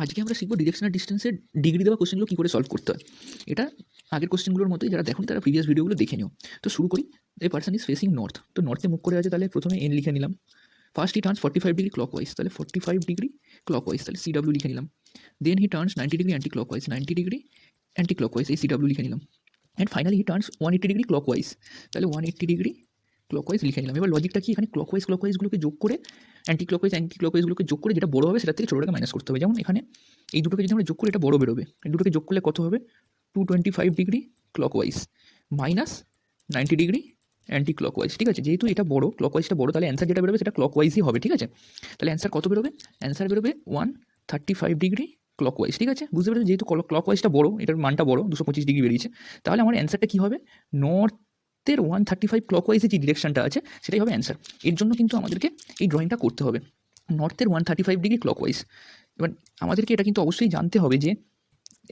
আজকে আমরা শিখবো ডিরেকশনাল ডিস্টেন্সের ডিগ্রি দেওয়া কোশ্চেনগুলো কী করে সলভ করতে হয়। এটা আগের কোশ্চেনগুলোর মতোই, যারা দেখুন তারা প্রিভিয়াস ভিডিওগুলো দেখে নিও। তো শুরু করি। A person is facing north, তো নর্থে মুখ করে আছে, তাহলে প্রথমে এন লিখে নিলাম। First he turns 45 degree clockwise, তাহলে 45 ডিগ্রি ক্লকওয়াইজ, তাহলে সিডাব্লিউ লিখে নিলাম। Then he turns 90 degree anti clockwise, 90 degree anti clockwise, এই সিডাব্লিউ লিখে নিলাম। And finally he turns 180 degree clockwise, তাহলে 180 ডিগ্রি ক্লকওয়াইজ লিখে নিলাম। এবার লজিকটা কি, এখানে ক্লকওয়াইজগুলোকে যোগ করে অ্যান্টি ক্লকওয়াইজগুলোকে যোগ করে যেটা বড় হবে সেটা থেকে ছোটোটাকে মাইনাস করতে হবে। যেমন এখানে এই দুটোকে যদি আমরা যোগ করি এটা বড় বেরোবে, এই দুটোকে যোগ করলে কত হবে 225 degree clockwise minus 90 degree anti clockwise. ঠিক আছে, যেহেতু এটা বড়, ক্লকওয়াইজটা বড়, তাহলে অ্যান্সার যেটা বেরোবে সেটা ক্লকওয়াইজই হবে। ঠিক আছে, তাহলে অ্যান্সার কত বেরোবে, অ্যান্সার বেরোবে 135 ডিগ্রি ক্লকওয়াইজ। ঠিক আছে, বুঝতে পেরেছি, যেহেতু ক্লকওয়াইজটা বড়, এটার মানটা বড়, 225 ডিগ্রি বেরিয়েছে, তাহলে আমার অ্যান্সারটা কী হবে, নর্থের 135 ক্লকওয়াইজের যে ডিরেকশনটা আছে সেটাই হবে অ্যান্সার। এর জন্য কিন্তু আমাদেরকে এই ড্রয়িংটা করতে হবে, নর্থের 135 ডিগ্রি ক্লকওয়াইজ। এবার আমাদেরকে এটা কিন্তু অবশ্যই জানতে হবে যে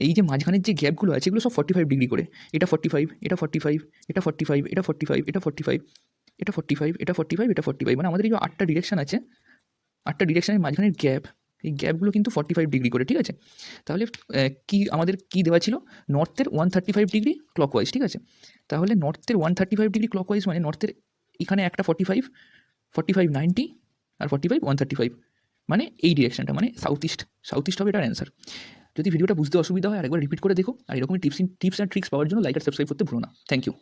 এই যে মাঝখানের যে গ্যাপগুলো আছে এগুলো সব 45 ডিগ্রি করে, এটা 45, এটা 45, এটা 45, এটা 45, এটা 45, এটা 45, এটা 45, এটা 45, মানে আমাদের এই যে 8টা ডিরেকশন আছে, 8টা ডিরেকশনের মাঝখানের গ্যাপ, এই গ্যাপগুলো কিন্তু 45 ডিগ্রি করে। ঠিক আছে, তাহলে কি আমাদের কি দেওয়া ছিল, নর্থের 135 ডিগ্রি ক্লকওয়াইজ। ঠিক আছে, তাহলে নর্থের 135 ডিগ্রি ক্লকওয়াইজ মানে নর্থের এখানে একটা 45, 45, 90 আর 45, 135, মানে এই ডিরেকশনটা, মানে সাউথ ইস্ট হবে এটার অ্যান্সার। যদি ভিডিওটা বুঝতে অসুবিধা হয় আরেকবার রিপিট করে দেখো, আর এরকমই টিপস অ্যান্ড ট্রিক্স পাওয়ার জন্য লাইক আর সাবস্ক্রাইব করতে ভুলো না। Thank you.